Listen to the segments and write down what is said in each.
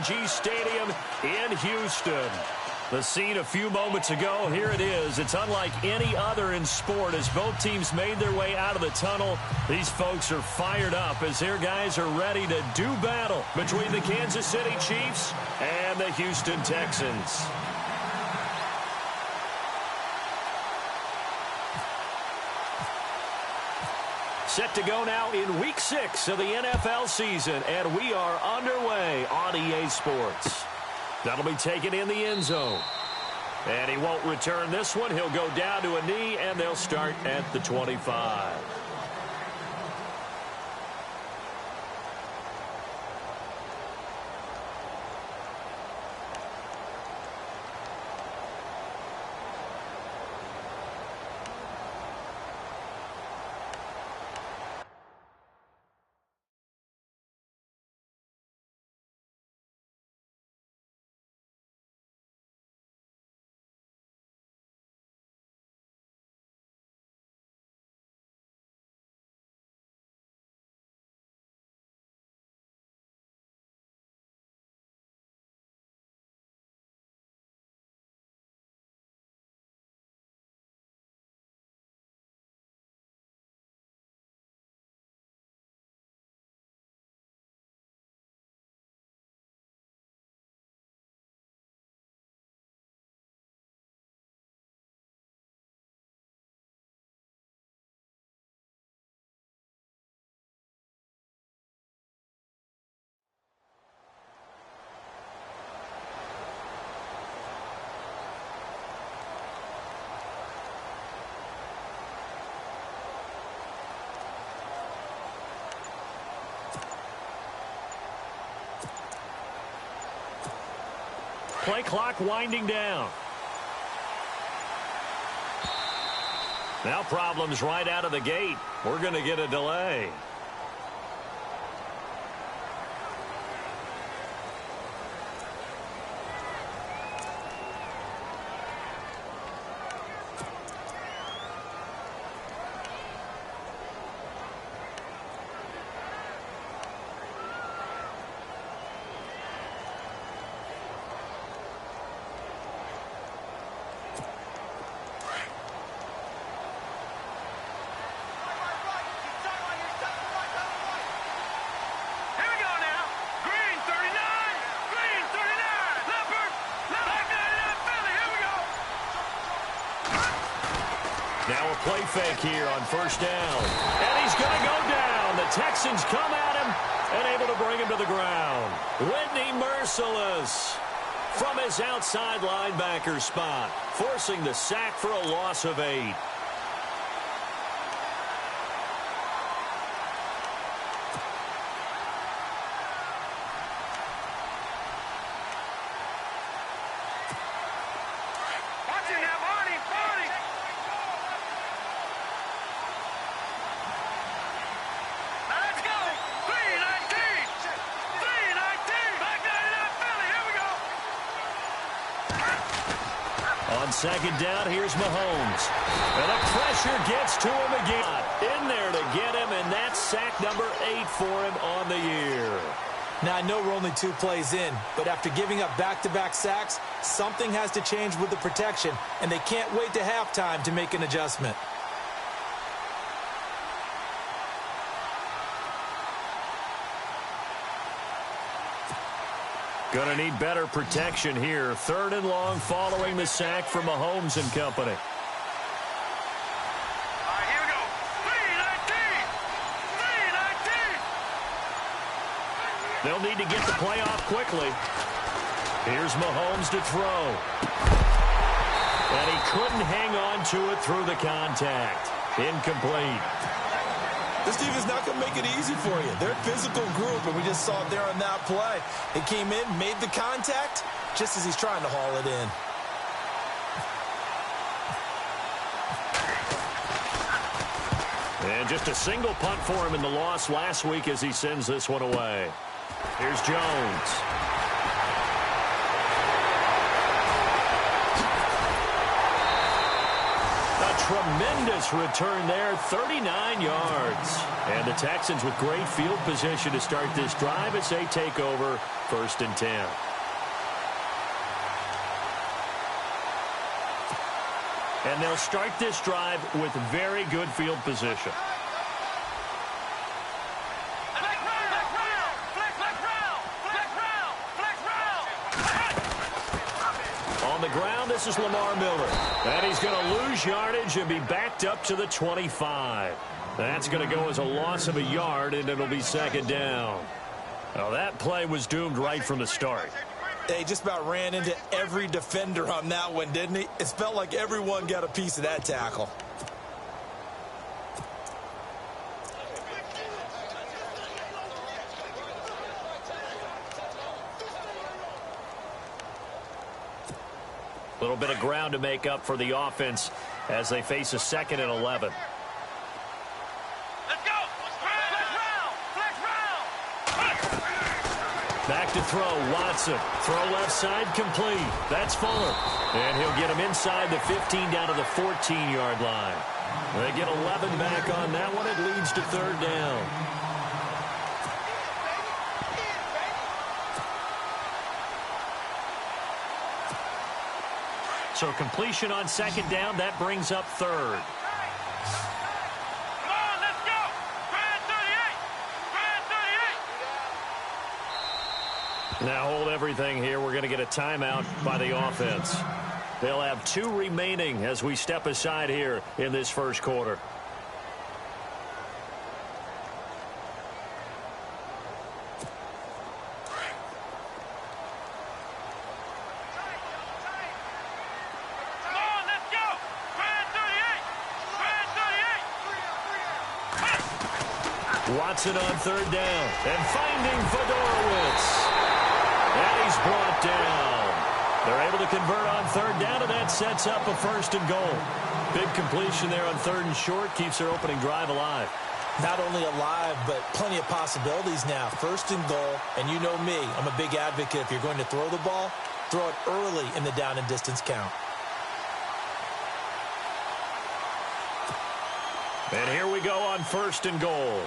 AT&T Stadium in Houston. The scene a few moments ago, here it is. It's unlike any other in sport as both teams made their way out of the tunnel. These folks are fired up as their guys are ready to do battle between the Kansas City Chiefs and the Houston Texans. Set to go now in Week 6 of the NFL season, and we are underway on EA Sports. That'll be taken in the end zone. And he won't return this one. He'll go down to a knee, and they'll start at the 25. Play clock winding down. Now problems right out of the gate. We're going to get a delay. Now a play fake here on first down. And he's going to go down. The Texans come at him and able to bring him to the ground. Whitney merciless from his outside linebacker spot, forcing the sack for a loss of 8. On second down, here's Mahomes. And the pressure gets to him again. In there to get him, and that's sack number 8 for him on the year. Now, I know we're only 2 plays in, but after giving up back-to-back sacks, something has to change with the protection, and they can't wait to halftime to make an adjustment. Going to need better protection here. 3rd and long following the sack from Mahomes and company. All right, here we go. 3-19. They'll need to get the play off quickly. Here's Mahomes to throw. And he couldn't hang on to it through the contact. Incomplete. This team is not going to make it easy for you. They're a physical group, and we just saw it there on that play. They came in, made the contact, just as he's trying to haul it in. And just a single punt for him in the loss last week as he sends this one away. Here's Jones. A tremendous return there, 39 yards. And the Texans with great field position to start this drive as they take over 1st and 10. And they'll start this drive with very good field position. On the ground, this is Lamar Miller. And he's going to lose yardage and be backed up to the 25. That's going to go as a loss of a yard, and it'll be 2nd down. Well, that play was doomed right from the start. He just about ran into every defender on that one, didn't he? It felt like everyone got a piece of that tackle. A little bit of ground to make up for the offense as they face a 2nd and 11. Let's go. Flex round. Back to throw, Watson. Throw left side, complete. That's Fuller. And he'll get him inside the 15 down to the 14-yard line. They get 11 back on that one. It leads to 3rd down. So completion on 2nd down, that brings up 3rd. Come on, let's go. Try 38. Now hold everything here. We're going to get a timeout by the offense. They'll have 2 remaining as we step aside here in this 1st quarter. Watson on 3rd down and finding Fedorowicz. And he's brought down. They're able to convert on 3rd down, and that sets up a 1st and goal. Big completion there on 3rd and short keeps their opening drive alive. Not only alive, but plenty of possibilities now. 1st and goal, and you know me, I'm a big advocate. If you're going to throw the ball, throw it early in the down and distance count. And here we go on 1st and goal.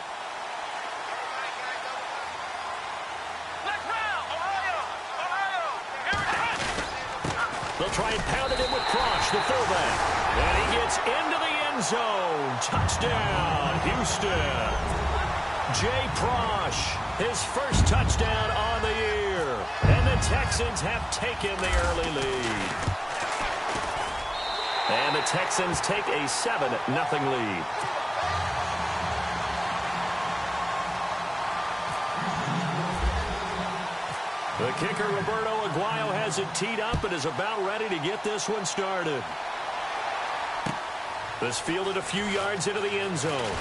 They'll try and pound it in with Prosh, the fullback. And he gets into the end zone. Touchdown, Houston. Jay Prosh, his first touchdown on the year. And the Texans have taken the early lead. And the Texans take a 7-0 lead. The kicker, Roberto Aguayo, has it teed up and is about ready to get this one started. This fielded a few yards into the end zone.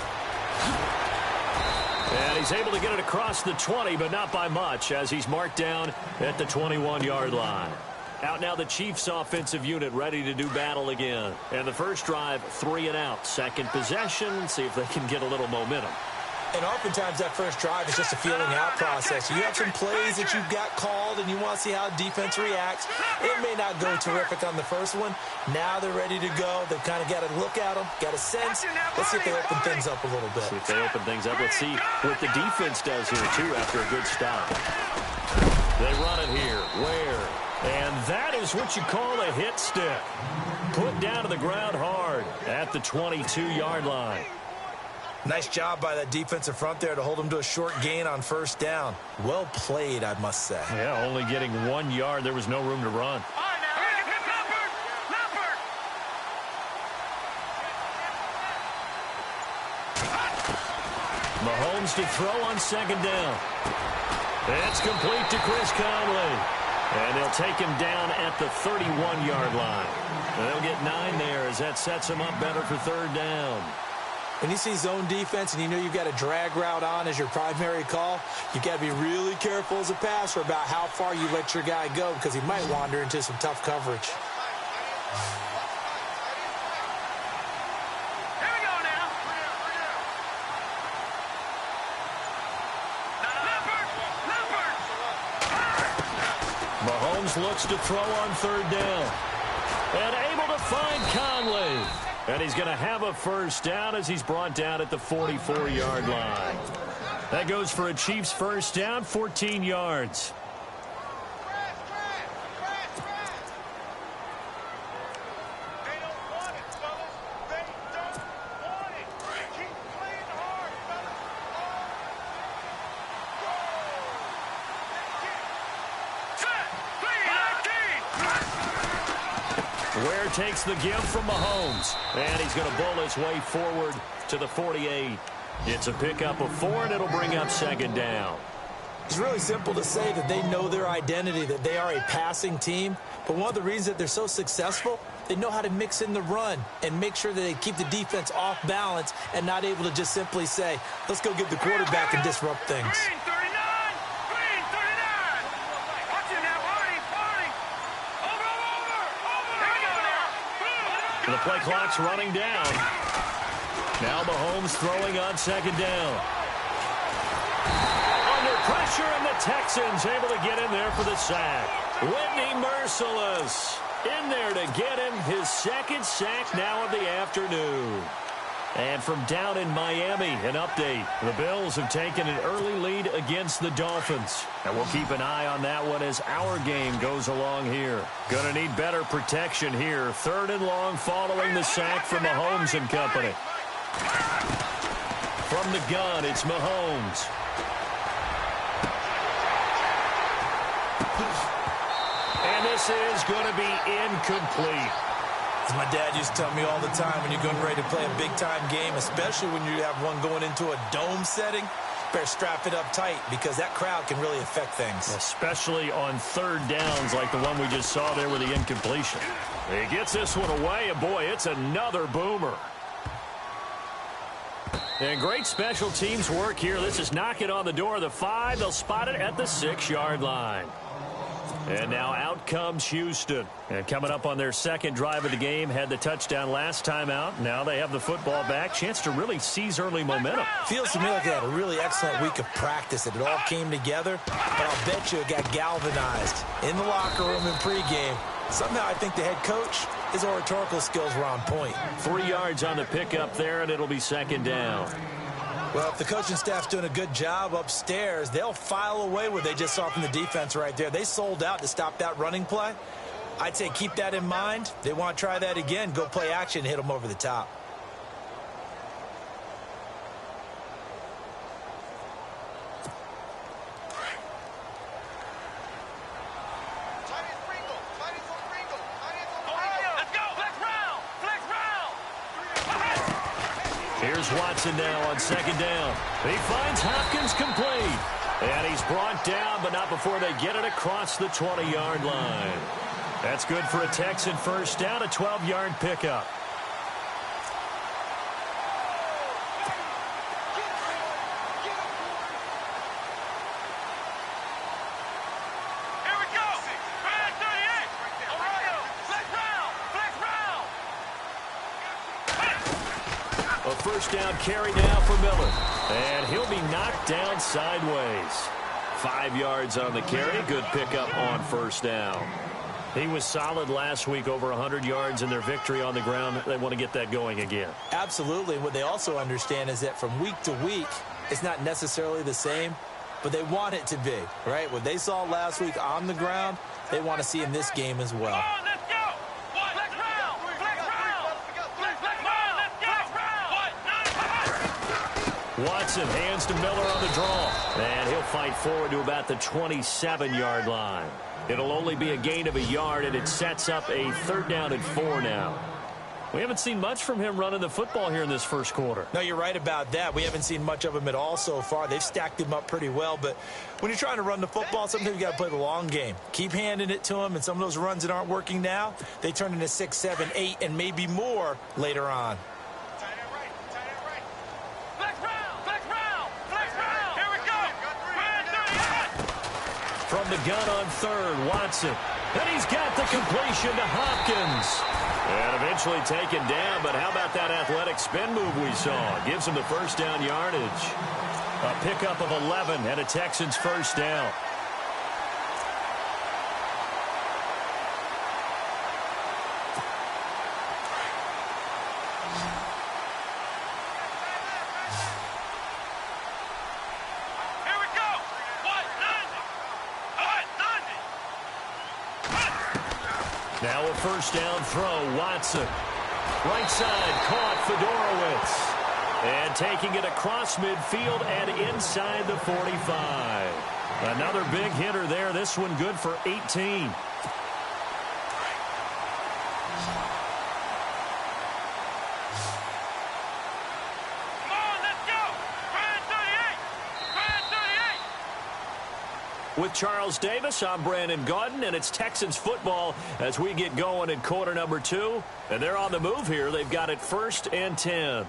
And he's able to get it across the 20, but not by much, as he's marked down at the 21-yard line. Out now the Chiefs offensive unit ready to do battle again. And the first drive, 3 and out. Second possession, see if they can get a little momentum. And oftentimes that first drive is just a feeling out process. You have some plays that you've got called and you want to see how defense reacts. It may not go terrific on the first one. Now they're ready to go. They've kind of got to look at them, got a sense. Let's see if they open things up a little bit. See if they open things up. Let's see what the defense does here, too, after a good stop. They run it here. Where? And that is what you call a hit stick. Put down to the ground hard at the 22-yard line. Nice job by that defensive front there to hold them to a short gain on 1st down. Well played, I must say. Yeah, only getting 1 yard. There was no room to run. Mahomes to throw on 2nd down. It's complete to Chris Conley. And they'll take him down at the 31-yard line. And they'll get 9 there as that sets him up better for 3rd down. When you see zone defense and you know you've got a drag route on as your primary call, you've got to be really careful as a passer about how far you let your guy go because he might wander into some tough coverage. Here we go now. Mahomes looks to throw on 3rd down. And able to find Conley. And he's going to have a first down as he's brought down at the 44-yard line. That goes for a Chiefs first down, 14 yards. Ware takes the give from Mahomes, and he's going to bull his way forward to the 48. It's a pickup of 4, and it'll bring up second down. It's really simple to say that they know their identity, that they are a passing team. But one of the reasons that they're so successful, they know how to mix in the run and make sure that they keep the defense off balance and not able to just simply say, let's go get the quarterback and disrupt things. Green 39! Green 39! Watch it now, Marty! Over! Here we go now! The play clock's running down. Now Mahomes throwing on second down. Under pressure, and the Texans able to get in there for the sack. Whitney Merciless in there to get him his second sack now of the afternoon. And from down in Miami, an update. The Bills have taken an early lead against the Dolphins. And we'll keep an eye on that one as our game goes along here. Gonna need better protection here. 3rd and long following the sack from Mahomes and company. From the gun, it's Mahomes. And this is going to be incomplete. As my dad used to tell me all the time, when you're getting ready to play a big-time game, especially when you have one going into a dome setting, better strap it up tight because that crowd can really affect things. Especially on 3rd downs like the one we just saw there with the incompletion. He gets this one away, and boy, it's another boomer. And great special teams work here. This is knocking on the door of the 5. They'll spot it at the 6-yard line. And now out comes Houston. And coming up on their second drive of the game, had the touchdown last time out. Now they have the football back. Chance to really seize early momentum. Feels to me like they had a really excellent week of practice. It all came together. But I'll bet you it got galvanized in the locker room in pregame. Somehow I think the head coach, his oratorical skills were on point. 3 yards on the pickup there, and it'll be second down. Well, if the coaching staff's doing a good job upstairs, they'll file away what they just saw from the defense right there. They sold out to stop that running play. I'd say keep that in mind. They want to try that again. Go play action, hit them over the top. Here's Watson now on second down. He finds Hopkins complete. And he's brought down, but not before they get it across the 20-yard line. That's good for a Texan first down, a 12-yard pickup. A first down carry now for Miller. And he'll be knocked down sideways. 5 yards on the carry. Good pickup on first down. He was solid last week, over 100 yards in their victory on the ground. They want to get that going again. Absolutely. What they also understand is that from week to week, it's not necessarily the same, but they want it to be, right? What they saw last week on the ground, they want to see in this game as well. Watson hands to Miller on the draw. And he'll fight forward to about the 27-yard line. It'll only be a gain of a yard, and it sets up a 3rd down and 4 now. We haven't seen much from him running the football here in this first quarter. No, you're right about that. We haven't seen much of him at all so far. They've stacked him up pretty well, but when you're trying to run the football, sometimes you got to play the long game. Keep handing it to him, and some of those runs that aren't working now, they turn into 6, 7, 8, and maybe more later on. From the gun on 3rd, Watson. And he's got the completion to Hopkins. And eventually taken down, but how about that athletic spin move we saw? Gives him the first down yardage. A pickup of 11 and a Texans first down. Now a first down throw, Watson. Right side, caught Fedorowicz. And taking it across midfield and inside the 45. Another big hitter there. This one good for 18. With Charles Davis, I'm Brandon Gaudin, and it's Texans football as we get going in quarter number 2. And they're on the move here. They've got it 1st and 10.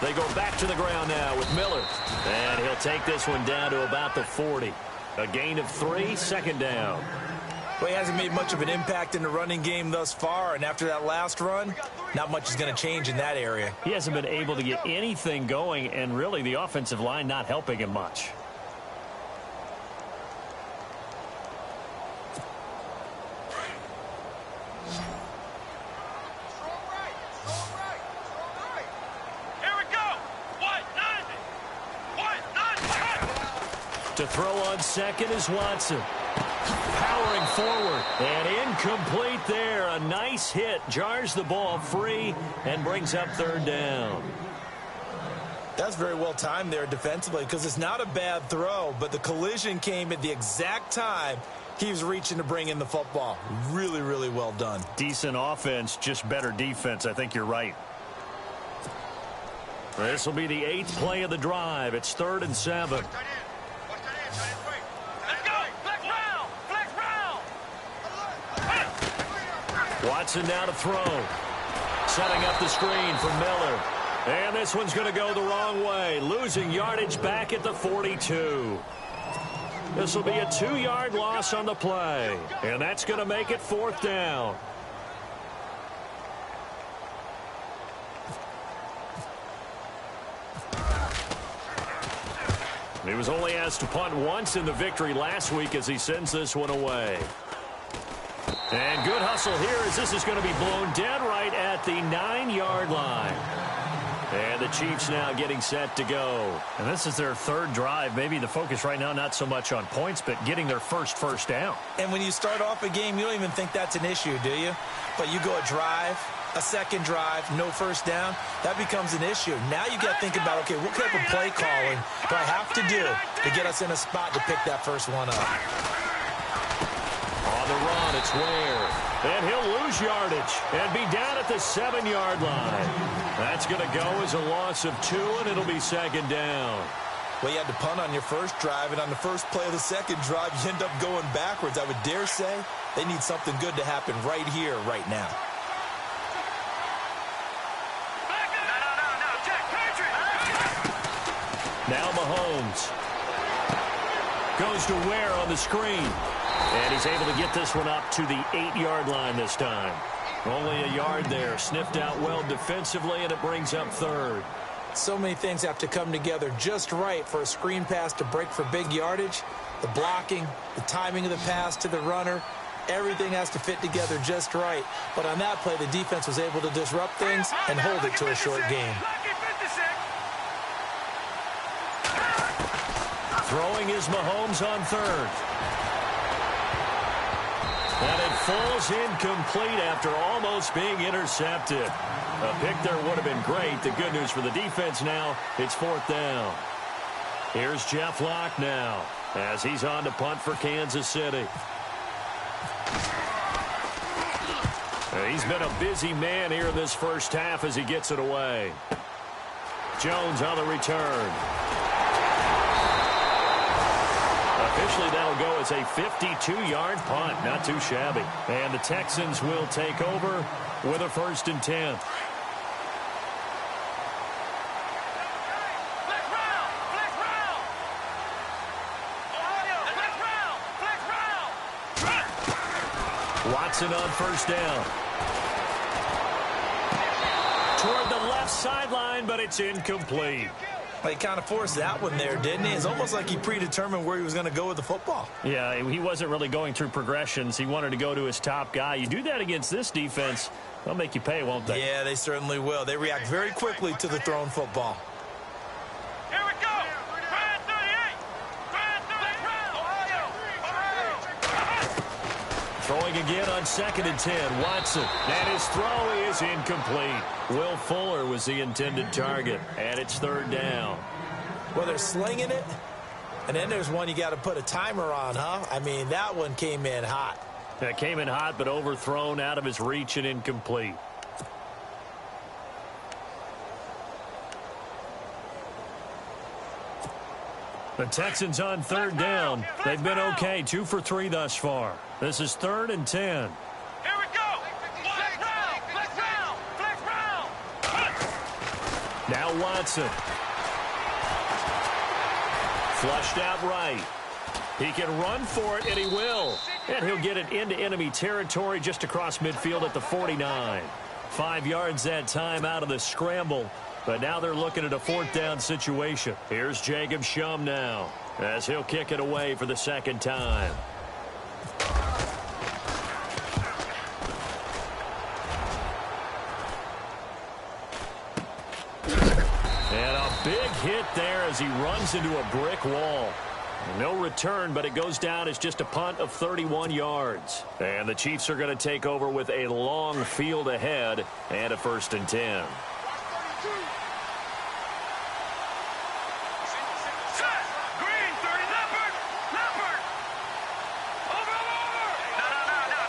They go back to the ground now with Miller. And he'll take this one down to about the 40. A gain of 3, 2nd down. Well, he hasn't made much of an impact in the running game thus far, and after that last run, not much is going to change in that area. He hasn't been able to get anything going, and really the offensive line not helping him much. To throw on second is Watson. Powering forward. And incomplete there. A nice hit. Jars the ball free and brings up 3rd down. That's very well timed there defensively because it's not a bad throw, but the collision came at the exact time he was reaching to bring in the football. Really, really well done. Decent offense, just better defense. I think you're right. This will be the 8th play of the drive. It's 3rd and 7. Watson now to throw. Setting up the screen for Miller. And this one's going to go the wrong way. Losing yardage back at the 42. This will be a 2-yard loss on the play. And that's going to make it 4th down. He was only asked to punt once in the victory last week as he sends this one away. And good hustle here as this is going to be blown dead right at the 9-yard line. And the Chiefs now getting set to go. And this is their 3rd drive. Maybe the focus right now not so much on points, but getting their first down. And when you start off a game, you don't even think that's an issue, do you? But you go a drive, a 2nd drive, no first down, that becomes an issue. Now you got to think about, okay, what type of play calling do I have to do to get us in a spot to pick that first one up? On the run, it's Ware. And he'll lose yardage and be down at the 7-yard line. That's going to go as a loss of 2, and it'll be 2nd down. Well, you had to punt on your first drive, and on the first play of the 2nd drive, you end up going backwards. I would dare say they need something good to happen right here, right now. Now Mahomes goes to Ware on the screen. And he's able to get this one up to the 8-yard line this time. Only a yard there. Sniffed out well defensively, and it brings up 3rd. So many things have to come together just right for a screen pass to break for big yardage. The blocking, the timing of the pass to the runner, everything has to fit together just right. But on that play, the defense was able to disrupt things and hold it to a short game. Throwing is Mahomes on 3rd. And it falls incomplete after almost being intercepted. A pick there would have been great. The good news for the defense now, it's 4th down. Here's Jeff Locke now as he's on to punt for Kansas City. He's been a busy man here in this first half as he gets it away. Jones on the return. Officially, that'll go as a 52-yard punt. Not too shabby. And the Texans will take over with a 1st and 10. Watson on 1st down. left sideline, but it's incomplete. He kind of forced that one there, didn't he? It's almost like he predetermined where he was going to go with the football. Yeah, he wasn't really going through progressions. He wanted to go to his top guy. You do that against this defense, they'll make you pay, won't they? Yeah, they certainly will. They react very quickly to the thrown football. Here we go. Brand 38. Brand 38. Ohio. Throwing again on 2nd and 10. Watson. And his throw is incomplete. Will Fuller was the intended target. And it's 3rd down. Well, they're slinging it. And then there's one you got to put a timer on, huh? I mean, that one came in hot. That came in hot, but overthrown, out of his reach, and incomplete. The Texans on 3rd down. They've been okay, 2 for 3 thus far. This is 3rd and 10. Here we go. Flex round. Flex round. Flex round. Now Watson. Flushed out right. He can run for it, and he will. And he'll get it into enemy territory just across midfield at the 49. 5 yards that time out of the scramble. But now they're looking at a 4th down situation. Here's Jacob Shum now as he'll kick it away for the 2nd time. And a big hit there as he runs into a brick wall. No return, but it goes down as just a punt of 31 yards. And the Chiefs are going to take over with a long field ahead and a 1st and 10. Set. Green 30. Leopard. Leopard. Over. No.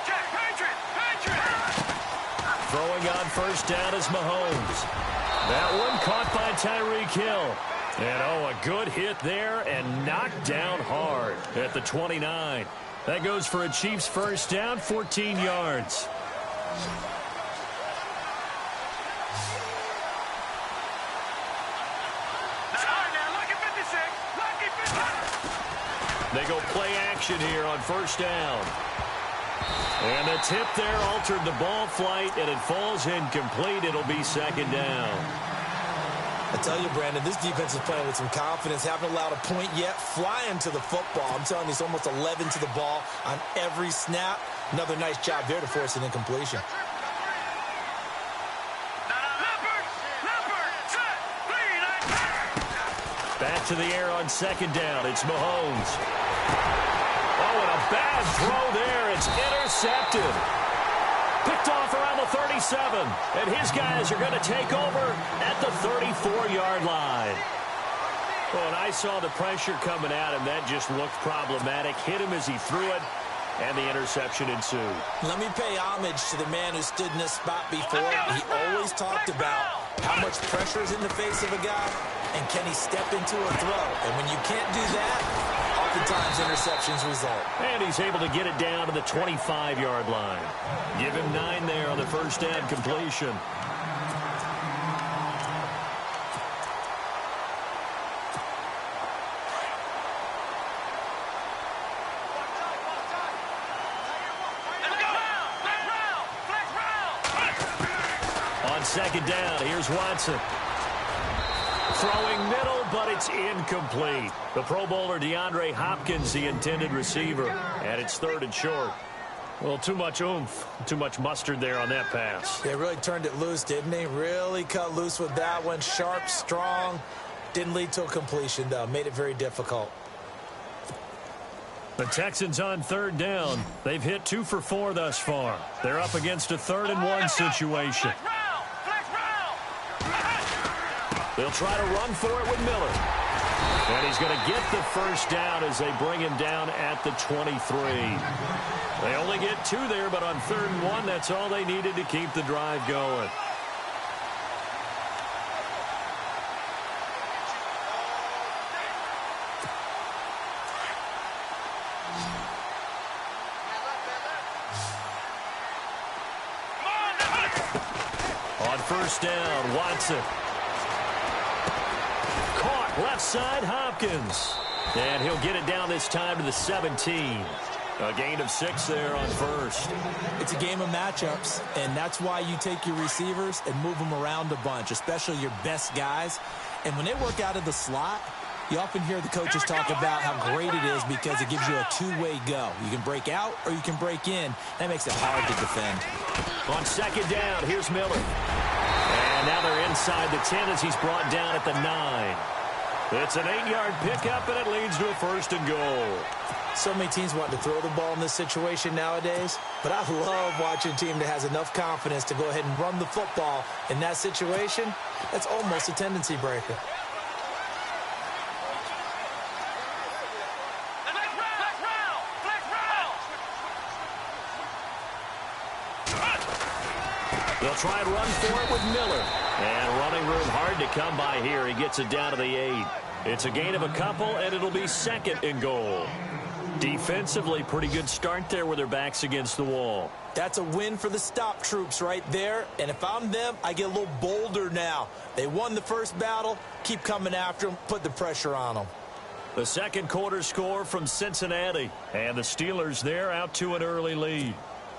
Check. Patriot. Throwing on 1st down is Mahomes. That one caught by Tyreek Hill. And, a good hit there and knocked down hard at the 29. That goes for a Chiefs 1st down, 14 yards. Lucky 56. Lucky 56. They go play action here on 1st down. And the tip there altered the ball flight, and it falls incomplete. It'll be 2nd down. I tell you, Brandon, this defense is playing with some confidence. Haven't allowed a point yet. Flying to the football. I'm telling you, it's almost 11 to the ball on every snap. Another nice job there to force an incompletion. Back to the air on 2nd down. It's Mahomes. Oh, and a bad throw there. It's intercepted. Picked off around the 37. And his guys are going to take over at the 34-yard line. Well, and I saw the pressure coming at him. That just looked problematic. Hit him as he threw it, and the interception ensued. Let me pay homage to the man who stood in this spot before. He always talked about how much pressure is in the face of a guy, and can he step into a throw. And when you can't do that, oftentimes interceptions result. And he's able to get it down to the 25-yard line. Give him 9 there on the 1st down completion. On 2nd down, here's Watson. Throwing middle, but it's incomplete. The Pro Bowler DeAndre Hopkins, the intended receiver, and it's 3rd and short. Well, too much oomph, too much mustard there on that pass. They really turned it loose, didn't they? Really cut loose with that one. Sharp, strong. Didn't lead to a completion, though. Made it very difficult. The Texans on 3rd down. They've hit 2 for 4 thus far. They're up against a 3rd and 1 situation. They'll try to run for it with Miller. And he's going to get the 1st down as they bring him down at the 23. They only get 2 there, but on 3rd and 1, that's all they needed to keep the drive going. On 1st down, Watson. Caught left side, Hopkins. And he'll get it down this time to the 17. A gain of 6 there on first. It's a game of matchups, and that's why you take your receivers and move them around a bunch, especially your best guys. And when they work out of the slot, you often hear the coaches talk about how great it is because it gives you a two-way go. You can break out or you can break in. That makes it hard to defend. On second down, here's Miller. And now they're inside the 10 as he's brought down at the 9. It's an 8-yard pickup, and it leads to a 1st and goal. So many teams want to throw the ball in this situation nowadays, but I love watching a team that has enough confidence to go ahead and run the football in that situation. That's almost a tendency breaker. They'll try and run for it with Miller. And running room hard to come by here. He gets it down to the 8. It's a gain of a couple, and it'll be 2nd and goal. Defensively, pretty good start there with their backs against the wall. That's a win for the stop troops right there. And if I'm them, I get a little bolder now. They won the first battle. Keep coming after them. Put the pressure on them. The second quarter score from Cincinnati. And the Steelers there out to an early lead.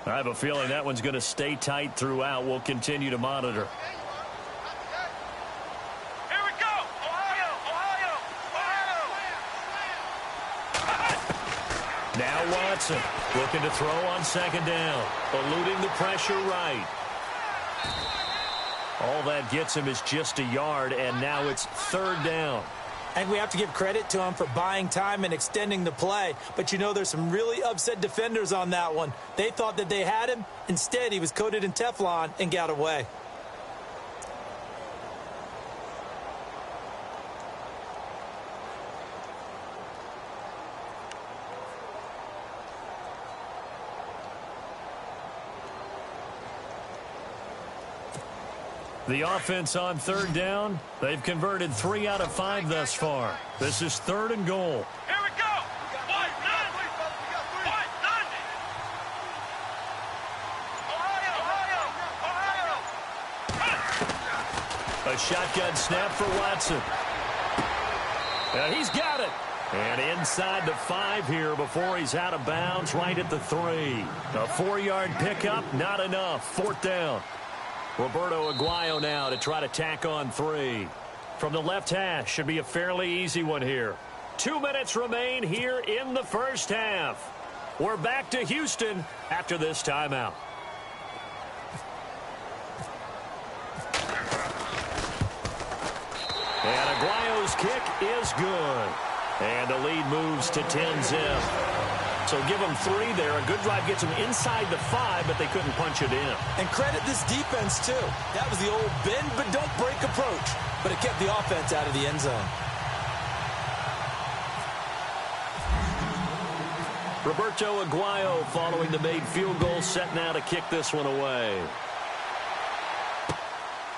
I have a feeling that one's going to stay tight throughout. We'll continue to monitor. Here we go. Ohio, Ohio, Ohio. Now Watson looking to throw on second down. Eluding the pressure right. All that gets him is just a yard, and now it's 3rd down. And we have to give credit to him for buying time and extending the play. But, you know, there's some really upset defenders on that one. They thought that they had him. Instead, he was coated in Teflon and got away. The offense on 3rd down. They've converted 3 out of 5 thus far. This is 3rd and goal. Here we go. Ohio, Ohio. A shotgun snap for Watson. And he's got it. And inside the 5 here before he's out of bounds right at the 3. A 4-yard pickup, not enough. 4th down. Roberto Aguayo now to try to tack on 3. From the left hash, should be a fairly easy one here. 2 minutes remain here in the first half. We're back to Houston after this timeout. And Aguayo's kick is good. And the lead moves to 10-zip. So give them 3 there. A good drive gets them inside the 5, but they couldn't punch it in. And credit this defense, too. That was the old bend but don't break approach. But it kept the offense out of the end zone. Roberto Aguayo following the made field goal, set now to kick this one away.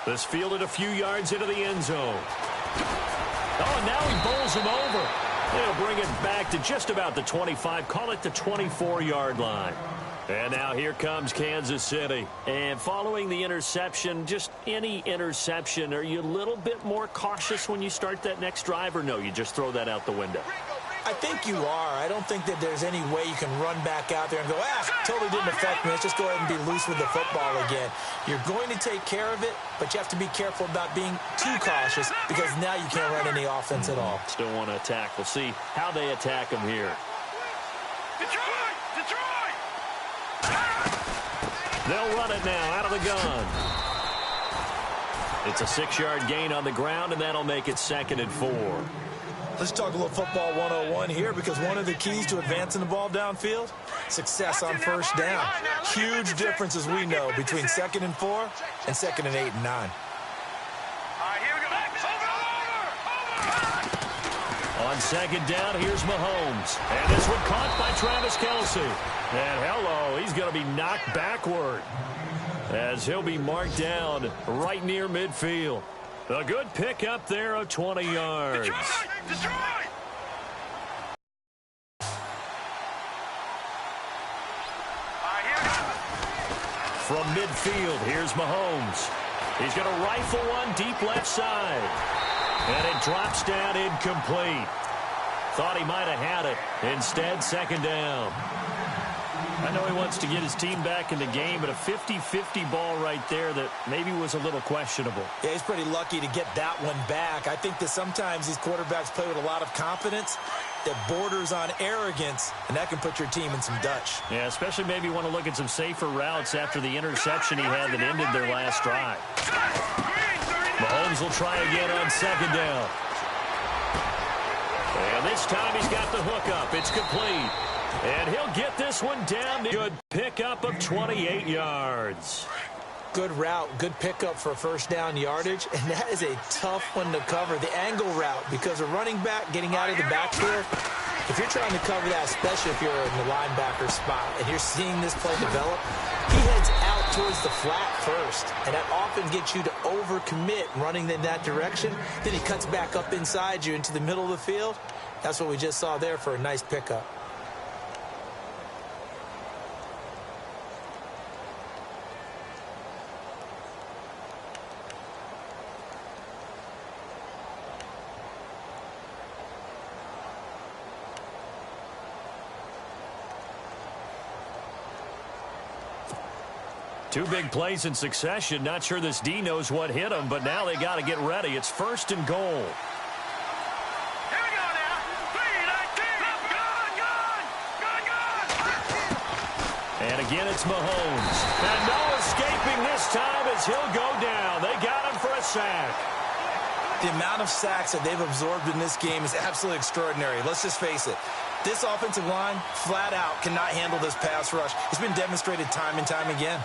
This fielded a few yards into the end zone. Oh, and now he bowls him over. They'll bring it back to just about the 25. Call it the 24-yard line. And now here comes Kansas City. And following the interception, just any interception, are you a little bit more cautious when you start that next drive, or no, you just throw that out the window? I think you are. I don't think that there's any way you can run back out there and go, totally didn't affect me. Let's just go ahead and be loose with the football again. You're going to take care of it, but you have to be careful about being too cautious because now you can't run any offense at all. Still want to attack. We'll see how they attack him here. Detroit! Detroit! They'll run it now out of the gun. It's a 6-yard gain on the ground, and that'll make it 2nd and 4. Let's talk a little football 101 here because one of the keys to advancing the ball downfield, success on first down. Huge difference, as we know, between 2nd and 4 and 2nd and 8 and 9. All right, here we go. Over. On second down, here's Mahomes. And this one caught by Travis Kelce. And hello, he's going to be knocked backward as he'll be marked down right near midfield. A good pickup there of 20 yards. Detroit! Detroit! From midfield, here's Mahomes. He's going to rifle one deep left side. And it drops down incomplete. Thought he might have had it. Instead, 2nd down. I know he wants to get his team back in the game, but a 50-50 ball right there that maybe was a little questionable. Yeah, he's pretty lucky to get that one back. I think that sometimes these quarterbacks play with a lot of confidence that borders on arrogance, and that can put your team in some Dutch. Yeah, especially maybe want to look at some safer routes after the interception he had that ended their last drive. Mahomes will try again on second down. And this time he's got the hook up. It's complete. And he'll get this one down. Good pickup of 28 yards. Good route, good pickup for first down yardage, and that is a tough one to cover, the angle route, because a running back getting out of the backfield, if you're trying to cover that, especially if you're in the linebacker spot, and you're seeing this play develop, he heads out towards the flat first, and that often gets you to overcommit running in that direction. Then he cuts back up inside you into the middle of the field. That's what we just saw there for a nice pickup. Two big plays in succession. Not sure this D knows what hit him, but now they got to get ready. It's first and goal. Here we go now. 3-19. Good. And again, it's Mahomes. And no escaping this time as he'll go down. They got him for a sack. The amount of sacks that they've absorbed in this game is absolutely extraordinary. Let's just face it. This offensive line, flat out, cannot handle this pass rush. It's been demonstrated time and time again.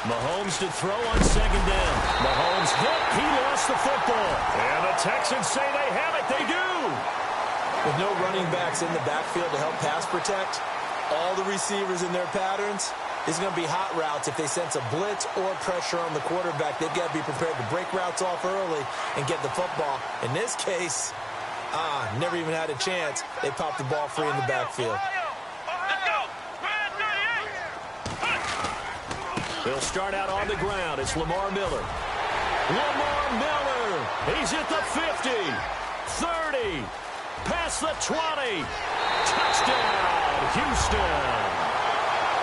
Mahomes to throw on second down. Mahomes hit. He lost the football. And the Texans say they have it. They do. With no running backs in the backfield to help pass protect, all the receivers in their patterns, it's going to be hot routes. If they sense a blitz or pressure on the quarterback, they've got to be prepared to break routes off early and get the football. In this case, never even had a chance. They popped the ball free in the backfield. They'll start out on the ground. It's Lamar Miller. Lamar Miller. He's at the 50, 30, past the 20. Touchdown, Houston.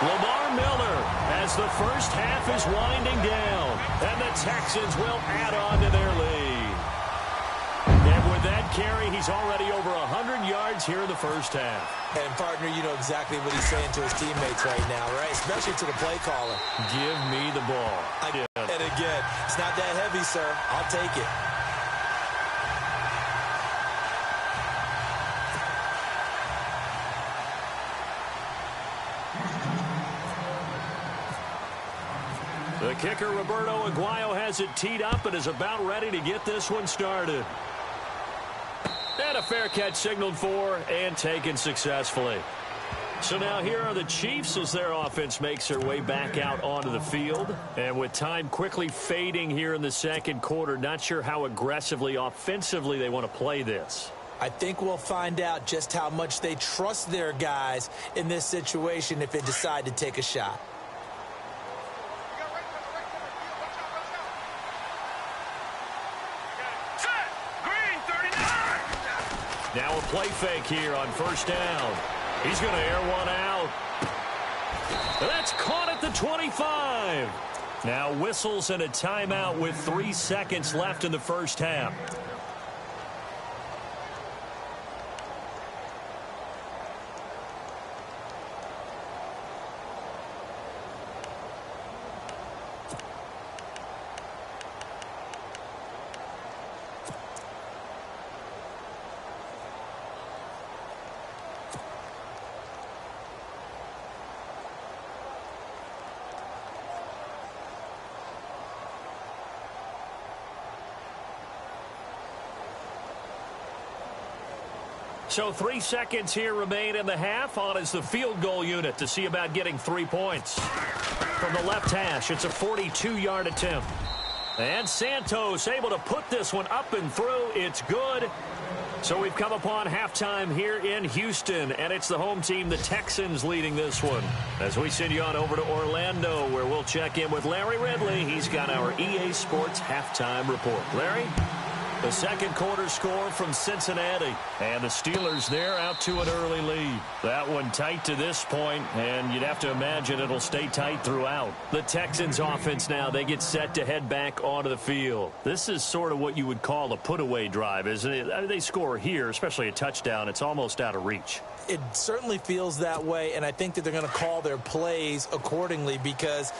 Lamar Miller as the first half is winding down. And the Texans will add on to their lead. And with that carry, he's already over 100 yards here in the first half. And, partner, you know exactly what he's saying to his teammates right now, right? Especially to the play caller. Give me the ball. And again, it's not that heavy, sir. I'll take it. The kicker, Roberto Aguayo, has it teed up and is about ready to get this one started. And a fair catch signaled for and taken successfully. So now here are the Chiefs as their offense makes their way back out onto the field. And with time quickly fading here in the second quarter, not sure how aggressively, offensively they want to play this. I think we'll find out just how much they trust their guys in this situation if they decide to take a shot. Now a play fake here on first down. He's going to air one out. That's caught at the 25. Now whistles and a timeout with 3 seconds left in the first half. So 3 seconds here remain in the half. On is the field goal unit to see about getting 3 points. From the left hash, it's a 42-yard attempt. And Santos able to put this one up and through. It's good. So we've come upon halftime here in Houston, and it's the home team, the Texans, leading this one. As we send you on over to Orlando, where we'll check in with Larry Ridley. He's got our EA Sports halftime report. Larry? The second quarter score from Cincinnati. And the Steelers there out to an early lead. That one tight to this point, and you'd have to imagine it'll stay tight throughout. The Texans offense now, they get set to head back onto the field. This is sort of what you would call a put-away drive, isn't it? I mean, they score here, especially a touchdown. It's almost out of reach. It certainly feels that way, and I think that they're going to call their plays accordingly because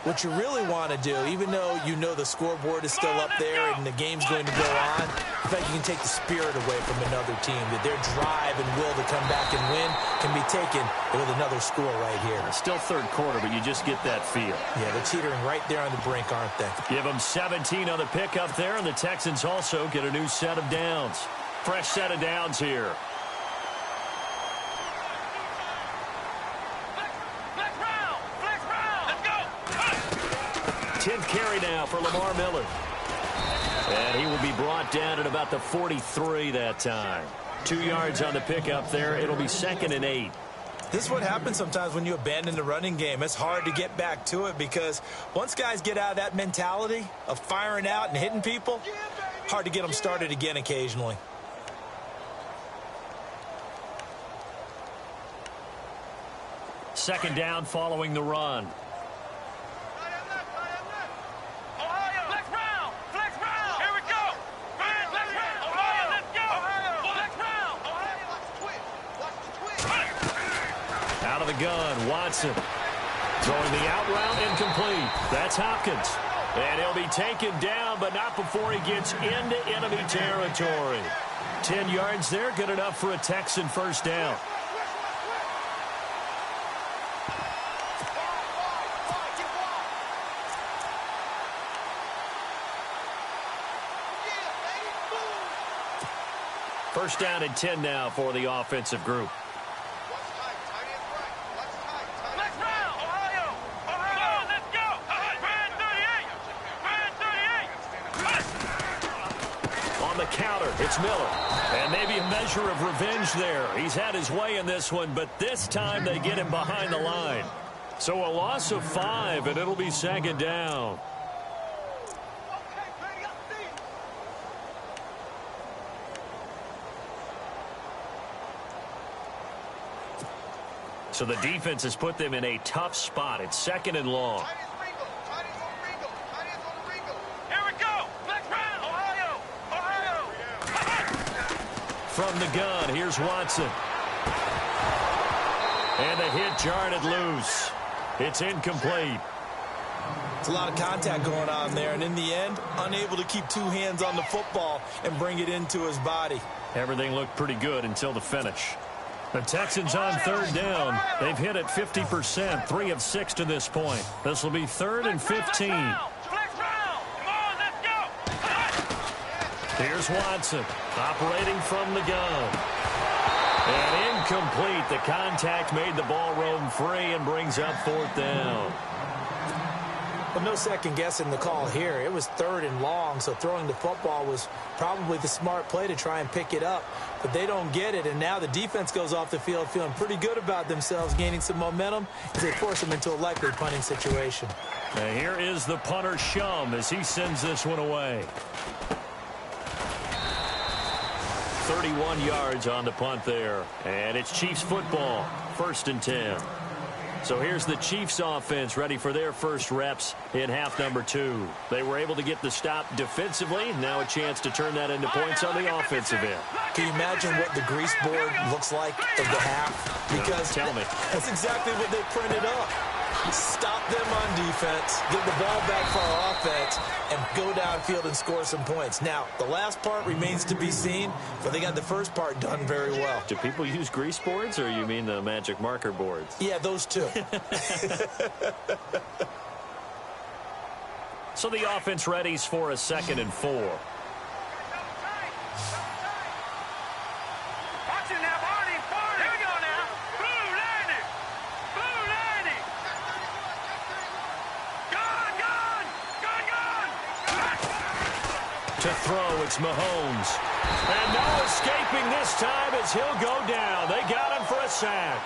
what you really want to do, even though you know the scoreboard is still up there and the game's going to go on, in fact, you can take the spirit away from another team, that their drive and will to come back and win can be taken with another score right here. Still third quarter, but you just get that feel. Yeah, they're teetering right there on the brink, aren't they? Give them 17 on the pickup there, and the Texans also get a new set of downs. Fresh set of downs here. 10th carry now for Lamar Miller. And he will be brought down at about the 43 that time. 2 yards on the pickup there. It'll be 2nd and 8. This is what happens sometimes when you abandon the running game. It's hard to get back to it because once guys get out of that mentality of firing out and hitting people, hard to get them started again occasionally. Second down following the run. Out of the gun, Watson. Throwing the out route, incomplete. That's Hopkins. And he'll be taken down, but not before he gets into enemy territory. 10 yards there, good enough for a Texan first down. First down and 10 now for the offensive group. On the counter, it's Miller. And maybe a measure of revenge there. He's had his way in this one, but this time they get him behind the line. So a loss of 5, and it'll be second down. So the defense has put them in a tough spot. It's 2nd and long. Here we go. Next round. Ohio. From the gun, here's Watson. And the hit jarred it loose. It's incomplete. It's a lot of contact going on there, and in the end, unable to keep 2 hands on the football and bring it into his body. Everything looked pretty good until the finish. The Texans on third down. They've hit it 50%, 3 of 6 to this point. This will be 3rd and 15. Here's Watson, operating from the gun. And incomplete. The contact made the ball roam free and brings up 4th down. Well, no second guessing the call here. It was 3rd and long, so throwing the football was probably the smart play to try and pick it up. But they don't get it, and now the defense goes off the field feeling pretty good about themselves, gaining some momentum as they force them into a likely punting situation. And here is the punter, Shum, as he sends this one away. 31 yards on the punt there. And it's Chiefs football, 1st and 10. So here's the Chiefs offense ready for their first reps in half number 2. They were able to get the stop defensively. Now a chance to turn that into points on the offensive end. Can you imagine what the grease board looks like of the half? Because tell me. That's exactly what they printed up. Stop them on defense, get the ball back for our offense, and go downfield and score some points. Now, the last part remains to be seen, but they got the first part done very well. Do people use grease boards, or you mean the magic marker boards? Yeah, those two. So the offense readies for a 2nd and 4. To throw, it's Mahomes. And no escaping this time as he'll go down. They got him for a sack.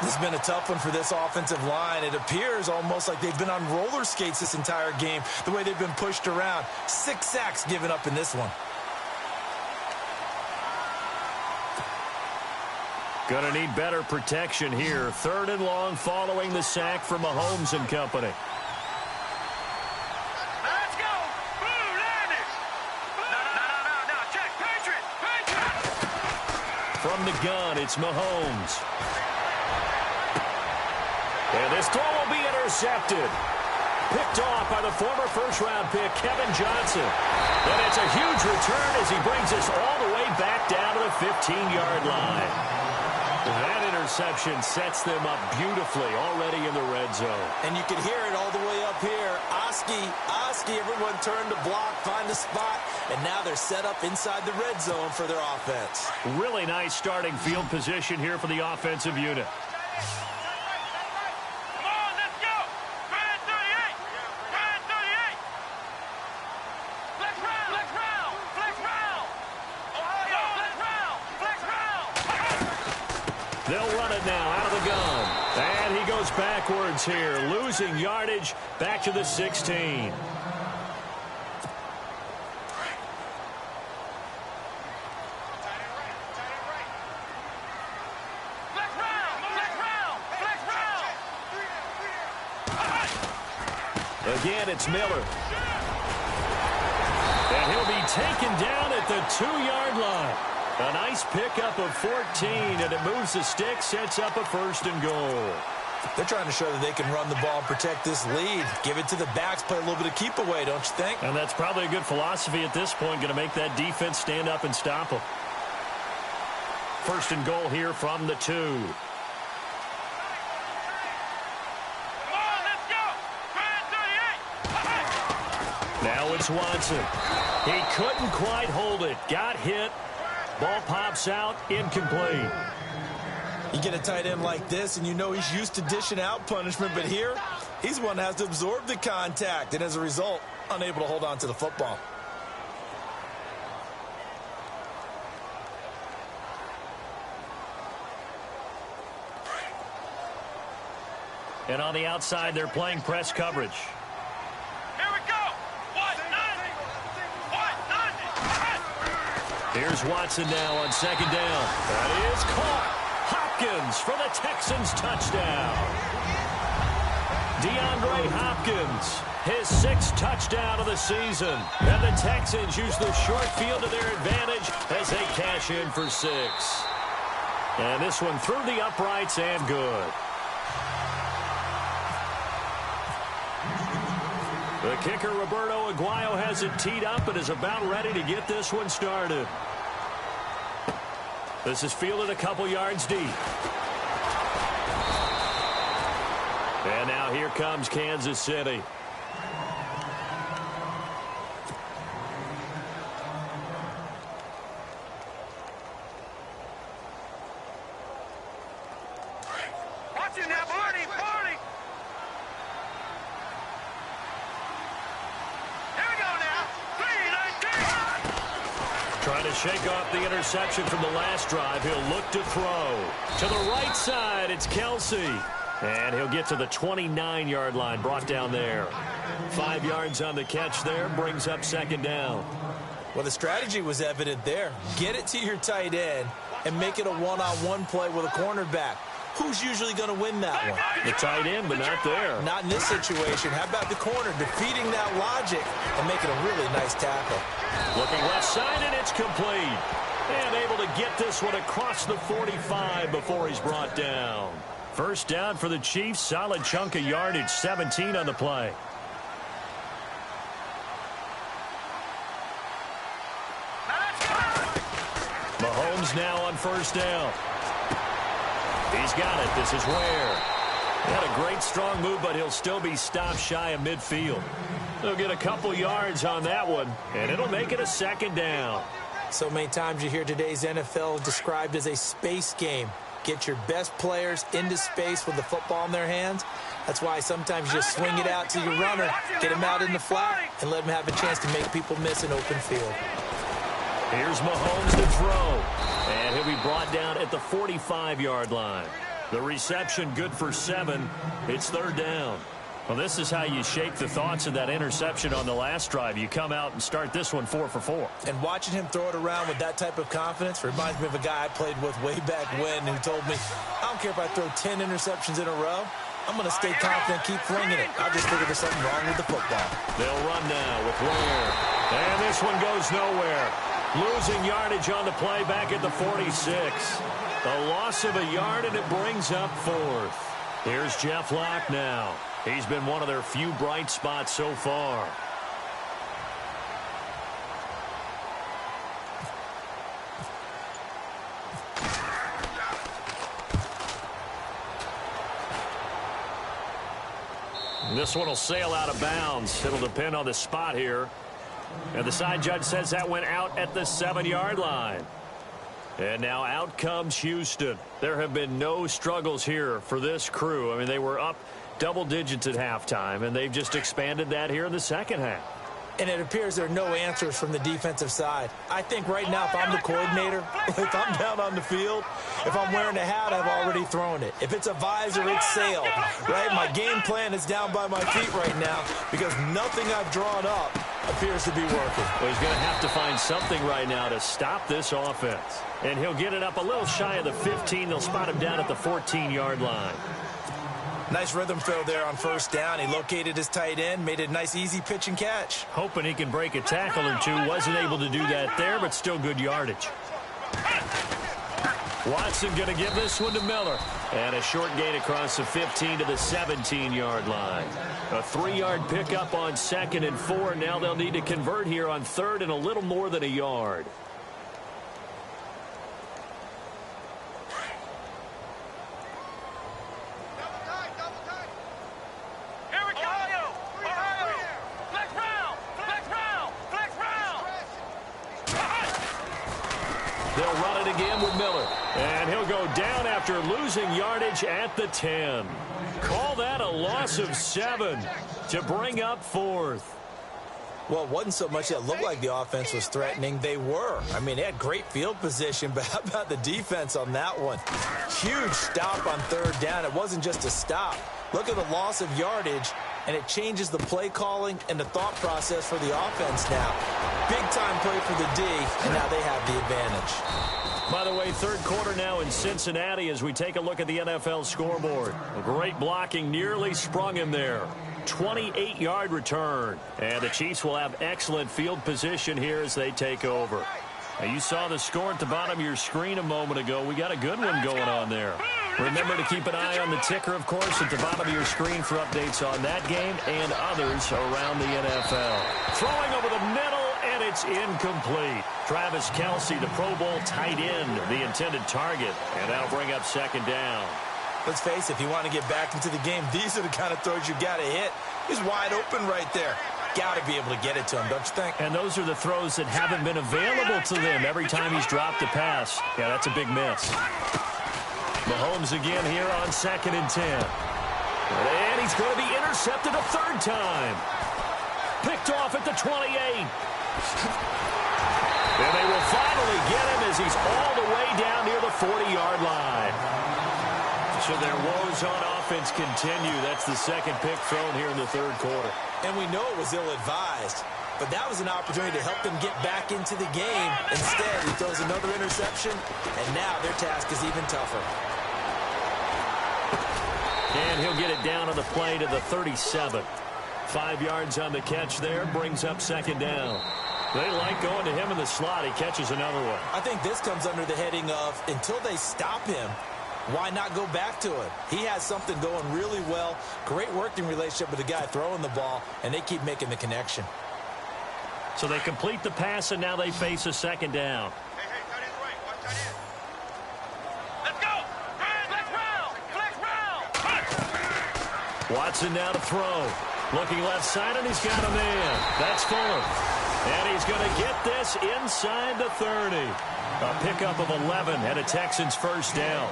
This has been a tough one for this offensive line. It appears almost like they've been on roller skates this entire game, the way they've been pushed around. 6 sacks given up in this one. Gonna need better protection here. 3rd and long following the sack from Mahomes and company. Let's go. Blue, land it. No. Check. Patriot. From the gun, it's Mahomes. And this throw will be intercepted. Picked off by the former first-round pick, Kevin Johnson. And it's a huge return as he brings us all the way back down to the 15-yard line. That interception sets them up beautifully already in the red zone. And you can hear it all the way up here. Oski, everyone turned to block, find a spot, and now they're set up inside the red zone for their offense. Really nice starting field position here for the offensive unit. Come on, let's go. Brad 38. Brad 38. Flex round. Ohio, flex round. They'll run it now out of the gun. And he goes backwards here, losing yardage back to the 16. Again, it's Miller. And he'll be taken down at the 2-yard line. A nice pickup of 14, and it moves the stick, sets up a 1st and goal. They're trying to show that they can run the ball and protect this lead. Give it to the backs, play a little bit of keep away, don't you think? And that's probably a good philosophy at this point, going to make that defense stand up and stop them. 1st and goal here from the 2. Now it's Watson. He couldn't quite hold it. Got hit. Ball pops out. Incomplete. You get a tight end like this, and you know he's used to dishing out punishment, but here, he's one that has to absorb the contact, and as a result, unable to hold on to the football. And on the outside, they're playing press coverage. Here's Watson now on 2nd down. That is caught. Hopkins for the Texans touchdown. DeAndre Hopkins, his 6th touchdown of the season. And the Texans use the short field to their advantage as they cash in for 6. And this one through the uprights and good. The kicker, Roberto Aguayo, has it teed up and is about ready to get this one started. This is fielded a couple yards deep. And now here comes Kansas City. Watching that party. Here we go now. 3-19. Trying to shake off the interception from the last drive. He'll look to throw. To the right side, it's Kelsey. And he'll get to the 29-yard line, brought down there. 5 yards on the catch there, brings up 2nd down. Well, the strategy was evident there. Get it to your tight end and make it a one-on-one play with a cornerback. Who's usually going to win that one? The tight end, but not there. Not in this situation. How about the corner defeating that logic and making a really nice tackle? Looking left side, and it's complete. And able to get this one across the 45 before he's brought down. 1st down for the Chiefs. Solid chunk of yardage. 17 on the play. Mahomes now on 1st down. He's got it. This is Ware. He had a great strong move, but he'll still be stopped shy of midfield. They'll get a couple yards on that one, and it'll make it a 2nd down. So many times you hear today's NFL described as a space game. get your best players into space with the football in their hands. That's why sometimes you just swing it out to your runner, get him out in the flat, and let him have a chance to make people miss an open field. Here's Mahomes to throw. And he'll be brought down at the 45-yard line. The reception good for 7. It's third down. Well, this is how you shape the thoughts of that interception on the last drive. You come out and start this one 4 for 4. And watching him throw it around with that type of confidence reminds me of a guy I played with way back when who told me, I don't care if I throw 10 interceptions in a row. I'm going to stay confident, keep flinging it. I just figured there's something wrong with the football. They'll run now with Ware. And this one goes nowhere. Losing yardage on the play back at the 46. The loss of a yard, and it brings up 4th. Here's Jeff Locke now. He's been one of their few bright spots so far. This one will sail out of bounds. It'll depend on the spot here. And the side judge says that went out at the 7-yard line. And now out comes Houston. There have been no struggles here for this crew. I mean, they were up double digits at halftime, and they've just expanded that here in the second half. And it appears there are no answers from the defensive side. I think right now, if I'm the coordinator, if I'm down on the field, if I'm wearing a hat, I've already thrown it. If it's a visor, it's sailed, right? My game plan is down by my feet right now because nothing I've drawn up appears to be working. Well, he's going to have to find something right now to stop this offense. And he'll get it up a little shy of the 15. They'll spot him down at the 14-yard line. Nice rhythm throw there on first down. He located his tight end, made it a nice easy pitch and catch. Hoping he can break a tackle or two. Wasn't able to do that there, but still good yardage. Watson going to give this one to Miller. And a short gain across the 15 to the 17-yard line. A 3-yard pickup on 2nd and 4. Now they'll need to convert here on 3rd and a little more than a yard. They'll run it again with Miller. And he'll go down after losing yardage at the 10. Call that a loss of 7 to bring up 4th. Well, it wasn't so much that it looked like the offense was threatening. They were. I mean, they had great field position, but how about the defense on that one? Huge stop on 3rd down. It wasn't just a stop. Look at the loss of yardage, and it changes the play calling and the thought process for the offense now. Big-time play for the D, and now they have the advantage. By the way, 3rd quarter now in Cincinnati as we take a look at the NFL scoreboard. A great blocking nearly sprung him there. 28-yard return. And the Chiefs will have excellent field position here as they take over. Now, you saw the score at the bottom of your screen a moment ago. We got a good one going on there. Remember to keep an eye on the ticker, of course, at the bottom of your screen for updates on that game and others around the NFL. Throwing over the middle, and it's incomplete. Travis Kelce, the Pro Bowl tight end, the intended target, and that'll bring up 2nd down. Let's face it, if you want to get back into the game, these are the kind of throws you got to hit. He's wide open right there. Got to be able to get it to him, don't you think? And those are the throws that haven't been available to them every time he's dropped a pass. Yeah, that's a big miss. Mahomes again here on 2nd and 10. And he's going to be intercepted a 3rd time. Picked off at the 28. And they will finally get him as he's all the way down near the 40-yard line. So their woes on offense continue. That's the 2nd pick thrown here in the 3rd quarter. And we know it was ill-advised, but that was an opportunity to help them get back into the game. Instead, he throws another interception, and now their task is even tougher. And he'll get it down on the play to the 37. 5 yards on the catch there, brings up 2nd down. They like going to him in the slot. He catches another one. I think this comes under the heading of, until they stop him, why not go back to it? He has something going really well. Great working relationship with the guy throwing the ball, and they keep making the connection. So they complete the pass, and now they face a 2nd down. Hey, tight end's right. Watch tight end. Let's go. Flex round. Watson now to throw. Looking left side, and he's got a man. That's Fuller. And he's going to get this inside the 30. A pickup of 11 and a Texans 1st down.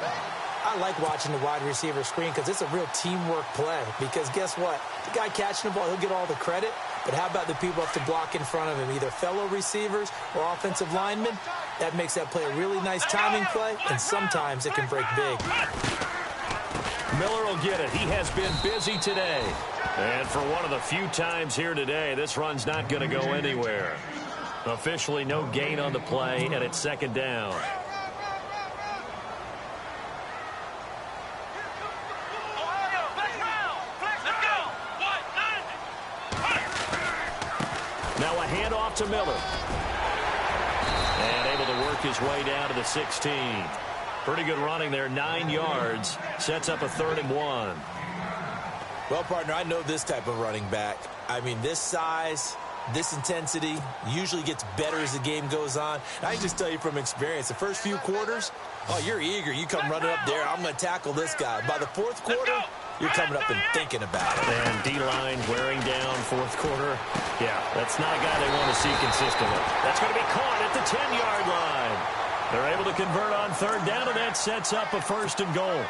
I like watching the wide receiver screen because it's a real teamwork play. Because guess what? The guy catching the ball, he'll get all the credit. But how about the people have to block in front of him, either fellow receivers or offensive linemen? That makes that play a really nice timing play, and sometimes it can break big. Miller will get it. He has been busy today. And for one of the few times here today, this run's not going to go anywhere. Officially no gain on the play, and it's second down. Now a handoff to Miller. And able to work his way down to the 16. Pretty good running there, 9 yards. Sets up a 3rd and 1. Well, partner, I know this type of running back. I mean, this size, this intensity usually gets better as the game goes on. I can just tell you from experience, the first few quarters, oh, you're eager. You come running up there, I'm going to tackle this guy. By the 4th quarter, you're coming up and thinking about it. And D-line wearing down 4th quarter. Yeah, that's not a guy they want to see consistently. That's going to be caught at the 10-yard line. They're able to convert on 3rd down, and that sets up a 1st and goal.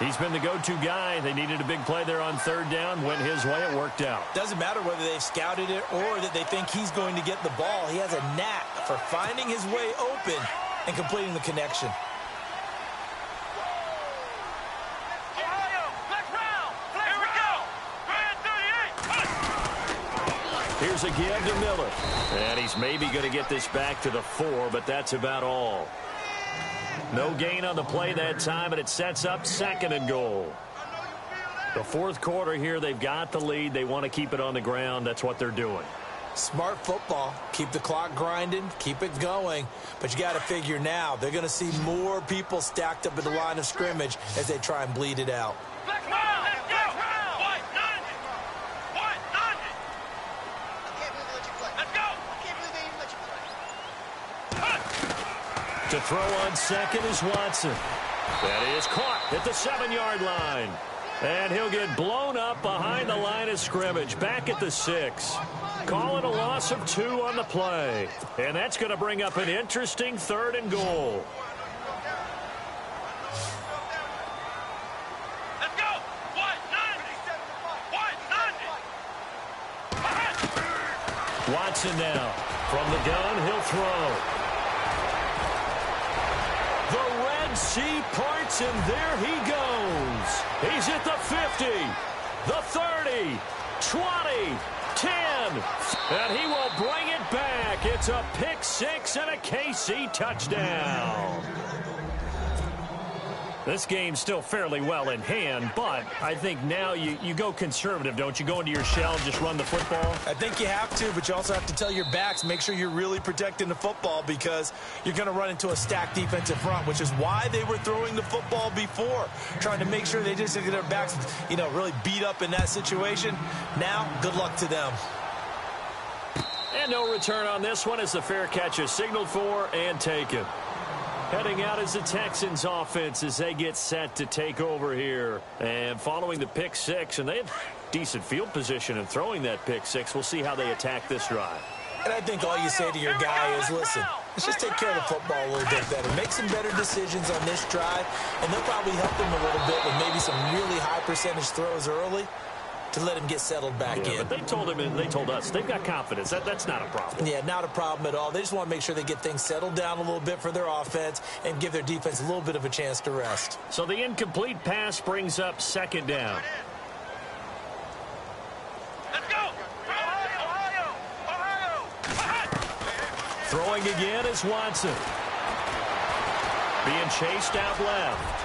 He's been the go-to guy. They needed a big play there on 3rd down. Went his way. It worked out. Doesn't matter whether they've scouted it or that they think he's going to get the ball. He has a knack for finding his way open and completing the connection. Here's a give to Miller. And he's maybe going to get this back to the 4, but that's about all. No gain on the play that time, and it sets up 2nd and goal. The 4th quarter here, they've got the lead. They want to keep it on the ground. That's what they're doing. Smart football. Keep the clock grinding. Keep it going. But you got to figure now, they're going to see more people stacked up at the line of scrimmage as they try and bleed it out. To throw on 2nd is Watson. That is caught at the 7-yard line. And he'll get blown up behind the line of scrimmage. Back at the 6. Call it a loss of 2 on the play. And that's going to bring up an interesting 3rd and goal. Let's go. Watson now. From the gun, he'll throw. The Red Sea parts, and there he goes. He's at the 50, the 30, 20, 10, and he will bring it back. It's a pick 6 and a KC touchdown. This game's still fairly well in hand, but I think now you go conservative, don't you? Go into your shell and just run the football? I think you have to, but you also have to tell your backs, make sure you're really protecting the football because you're going to run into a stacked defensive front, which is why they were throwing the football before, trying to make sure they just get their backs, really beat up in that situation. Now, good luck to them. And no return on this one as the fair catch is signaled for and taken. Heading out is the Texans offense as they get set to take over here. And following the pick 6, and they have decent field position in throwing that pick 6. We'll see how they attack this drive. And I think all you say to your guy is, listen, let's just take care of the football a little bit better. Make some better decisions on this drive, and they'll probably help him a little bit with maybe some really high percentage throws early to let him get settled back in. But they told him and they told us they've got confidence. That's not a problem. Yeah, not a problem at all. They just want to make sure they get things settled down a little bit for their offense and give their defense a little bit of a chance to rest. So the incomplete pass brings up 2nd down. Let's go. Ohio. Throwing again is Watson. Being chased out left.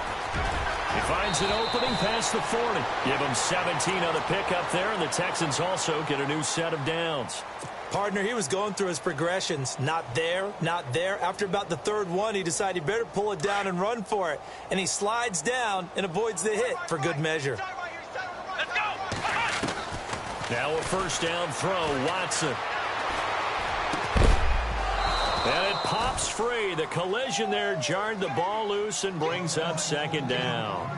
He finds an opening past the 40. Give him 17 on the pickup there, and the Texans also get a new set of downs. Partner, he was going through his progressions. Not there, not there. After about the 3rd one, he decided he better pull it down and run for it. And he slides down and avoids the hit for good measure. Let's go. Now a 1st down throw, Watson. And it pops free. The collision there jarred the ball loose and brings up 2nd down.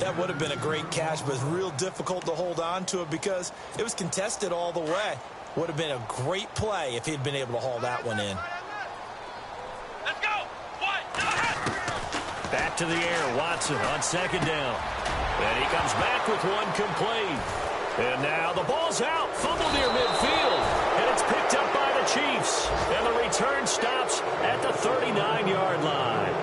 That would have been a great catch, but it's real difficult to hold on to it because it was contested all the way. Would have been a great play if he'd been able to haul that one in. Let's go. Back to the air. Watson on second down. And he comes back with one complete. And now the ball's out. Fumble near midfield. And it's picked up by the Chiefs. And the return stops at the 39-yard line.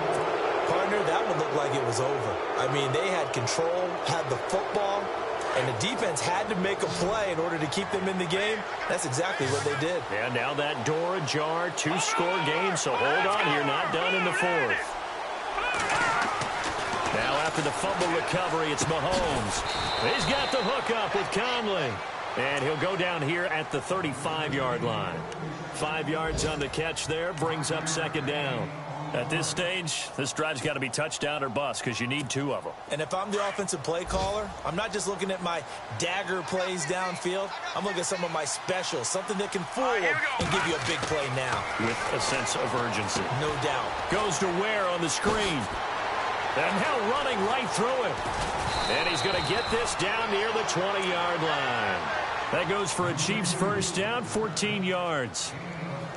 Partner, that one looked like it was over. I mean, they had control, had the football, and the defense had to make a play in order to keep them in the game. That's exactly what they did. And now that door ajar, two-score game, so hold on here, not done in the fourth. Now after the fumble recovery, it's Mahomes. He's got the hook up with Conley. And he'll go down here at the 35-yard line. 5 yards on the catch there, brings up second down. At this stage, this drive's got to be touchdown or bust because you need 2 of them. And if I'm the offensive play caller, I'm not just looking at my dagger plays downfield. I'm looking at some of my specials, something that can fool them and give you a big play now. With a sense of urgency. No doubt. Goes to Ware on the screen. And now running right through it. And he's going to get this down near the 20-yard line. That goes for a Chiefs first down, 14 yards.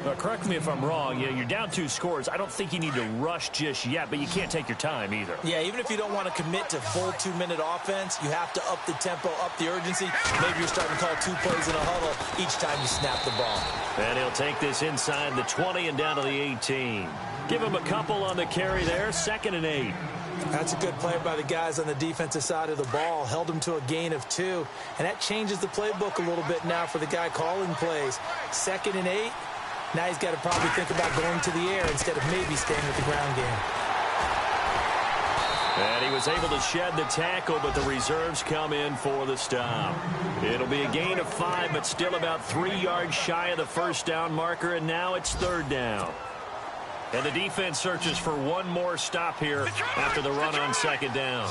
Now, correct me if I'm wrong. Yeah, you're down 2 scores. I don't think you need to rush just yet, but you can't take your time either. Yeah, even if you don't want to commit to full 2-minute offense, you have to up the tempo, up the urgency. Maybe you're starting to call 2 plays in a huddle each time you snap the ball. And he'll take this inside the 20 and down to the 18. Give him a couple on the carry there, 2nd and 8. That's a good play by the guys on the defensive side of the ball. Held him to a gain of 2. And that changes the playbook a little bit now for the guy calling plays. 2nd and 8. Now he's got to probably think about going to the air instead of maybe staying with the ground game. And he was able to shed the tackle, but the reserves come in for the stop. It'll be a gain of 5, but still about 3 yards shy of the first down marker, and now it's 3rd down. And the defense searches for one more stop here after the run on 2nd down.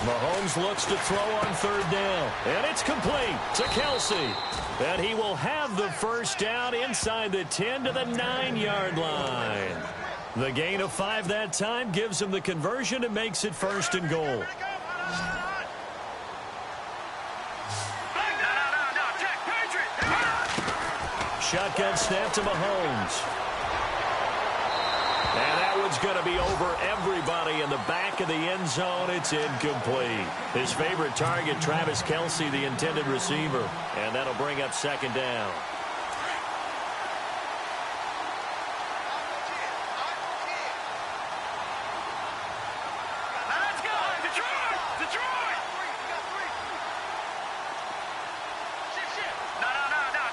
Mahomes looks to throw on 3rd down. And it's complete to Kelsey. And he will have the first down inside the 10 to the 9-yard line. The gain of 5 that time gives him the conversion and makes it 1st and goal. Shotgun snap to Mahomes. And that one's going to be over everybody in the back of the end zone. It's incomplete. His favorite target, Travis Kelsey, the intended receiver. And that'll bring up 2nd down. Let's go! Detroit! Detroit! No.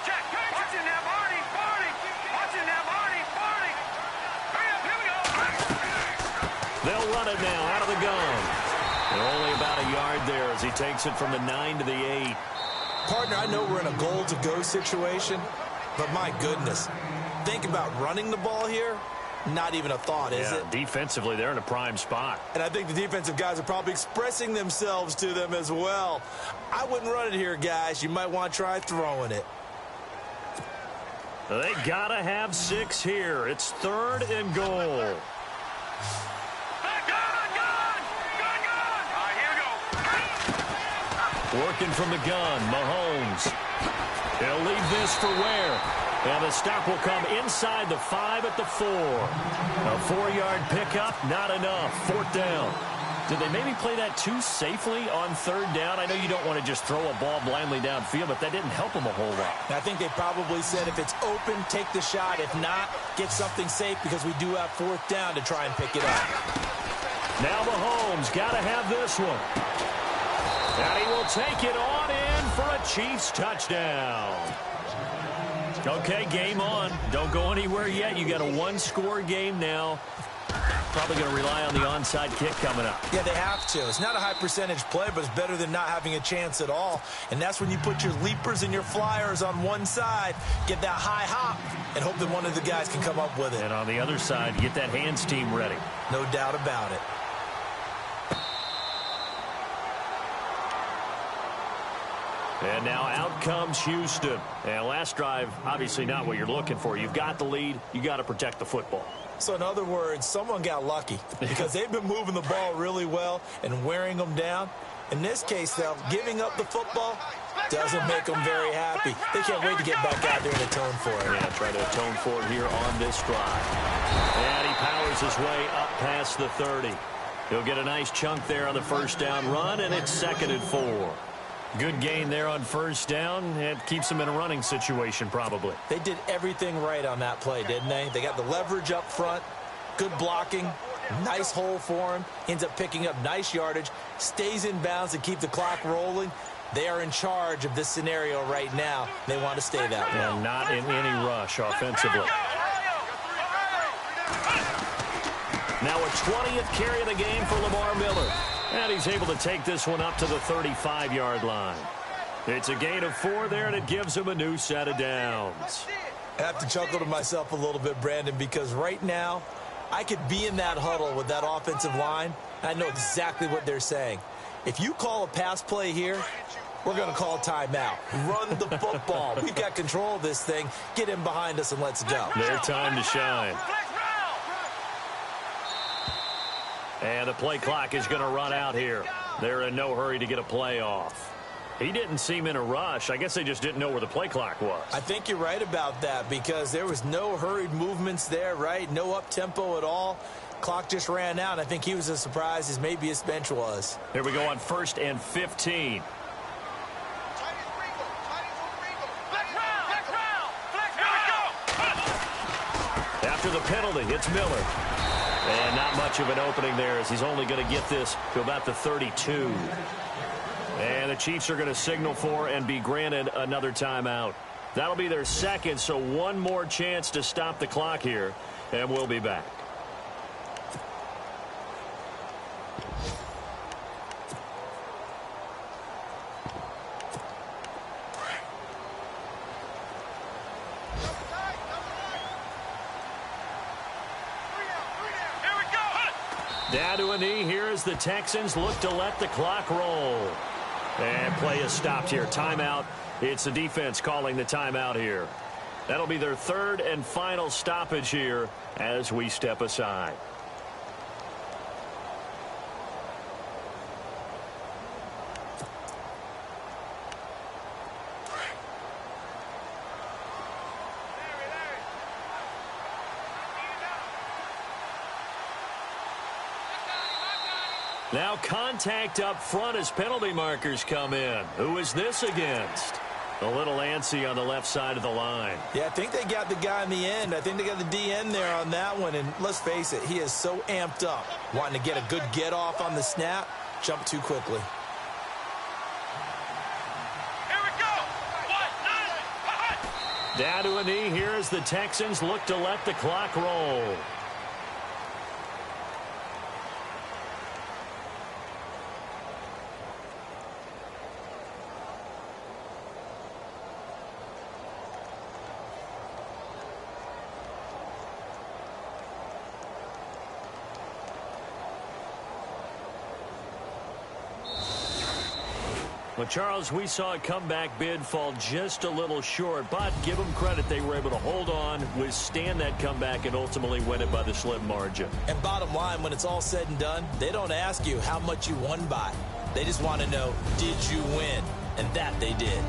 Check. Watch it now, Marty. Watch it now, Marty. Hurry up, here we go. They'll run it now out of the gun. And only about a yard there as he takes it from the 9 to the 8. Partner, I know we're in a goal-to-go situation, but my goodness, think about running the ball here. Not even a thought, is it? Defensively, they're in a prime spot. And I think the defensive guys are probably expressing themselves to them as well. I wouldn't run it here, guys. You might want to try throwing it. They got to have 6 here. It's 3rd and goal. Gun! All right, here we go. Working from the gun, Mahomes. He'll leave this for Ware. And the stop will come inside the 5 at the 4. A 4-yard pickup, not enough. 4th down. Did they maybe play that too safely on 3rd down? I know you don't want to just throw a ball blindly downfield, but that didn't help them a whole lot. I think they probably said if it's open, take the shot. If not, get something safe because we do have 4th down to try and pick it up. Now Mahomes got to have this one. And he will take it on in for a Chiefs touchdown. Okay, game on. Don't go anywhere yet. You got a 1-score game now. Probably going to rely on the onside kick coming up. Yeah, they have to. It's not a high percentage play, but it's better than not having a chance at all. And that's when you put your leapers and your flyers on one side, get that high hop, and hope that one of the guys can come up with it. And on the other side, get that hands team ready. No doubt about it. And now out comes Houston. And last drive, obviously not what you're looking for. You've got the lead. You got to protect the football. So in other words, someone got lucky because they've been moving the ball really well and wearing them down. In this case, though, giving up the football Doesn't make them very happy. They can't wait to get back out there and atone for it. Yeah, try to atone for it here on this drive. And he powers his way up past the 30. He'll get a nice chunk there on the first down run, and it's 2nd and 4. Good gain there on first down. It keeps them in a running situation, probably. They did everything right on that play, didn't they? They got the leverage up front, good blocking, nice hole for him. Ends up picking up nice yardage, stays in bounds to keep the clock rolling. They are in charge of this scenario right now. They want to stay that way. And not in any rush offensively. Now a 20th carry of the game for Lamar Miller. And he's able to take this one up to the 35-yard line. It's a gain of 4 there, and it gives him a new set of downs. I have to chuckle to myself a little bit, Brandon, because right now I could be in that huddle with that offensive line. I know exactly what they're saying. If you call a pass play here, we're going to call timeout. Run the football. We've got control of this thing. Get in behind us and let's go. Their time to shine. And the play clock is going to run out here. They're in no hurry to get a play off. He didn't seem in a rush. I guess they just didn't know where the play clock was. I think you're right about that because there was no hurried movements there, right? No up-tempo at all. Clock just ran out. I think he was as surprised as maybe his bench was. Here we go on 1st and 15. After the penalty, it's Miller. And not much of an opening there as he's only going to get this to about the 32. And the Chiefs are going to signal for and be granted another timeout. That'll be their 2nd, so one more chance to stop the clock here, and we'll be back. Down to a knee here as the Texans look to let the clock roll. And play is stopped here. Timeout. It's the defense calling the timeout here. That'll be their 3rd and final stoppage here as we step aside. Now contact up front as penalty markers come in. Who is this against? A little antsy on the left side of the line. Yeah, I think they got the guy in the end. I think they got the DN there on that one. And let's face it, he is so amped up. Wanting to get a good get off on the snap. Jump too quickly. Here we go. Down to a knee here as the Texans look to let the clock roll. Well, Charles, we saw a comeback bid fall just a little short, but give them credit. They were able to hold on, withstand that comeback, and ultimately win it by the slim margin. And bottom line, when it's all said and done, they don't ask you how much you won by. They just want to know, did you win? And that they did.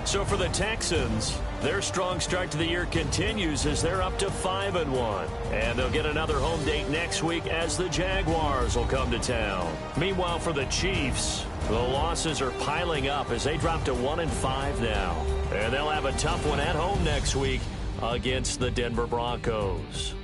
So for the Texans, their strong start to the year continues as they're up to 5-1. And they'll get another home date next week as the Jaguars will come to town. Meanwhile, for the Chiefs, the losses are piling up as they drop to 1-5 now. And they'll have a tough one at home next week against the Denver Broncos.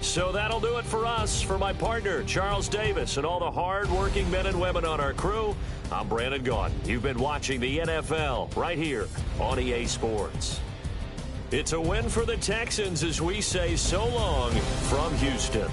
So that'll do it for us. For my partner, Charles Davis, and all the hard-working men and women on our crew, I'm Brandon Gaudin. You've been watching the NFL right here on EA Sports. It's a win for the Texans as we say so long from Houston.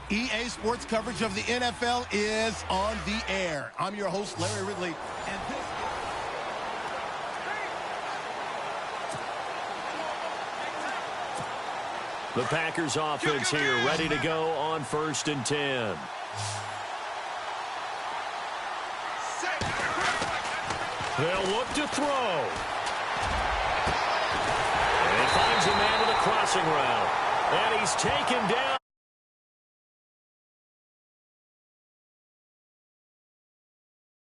EA Sports coverage of the NFL is on the air. I'm your host, Larry Ridley, and this The Packers offense here, ready to go on 1st and 10. They'll look to throw. And he finds a man with a crossing route. And he's taken down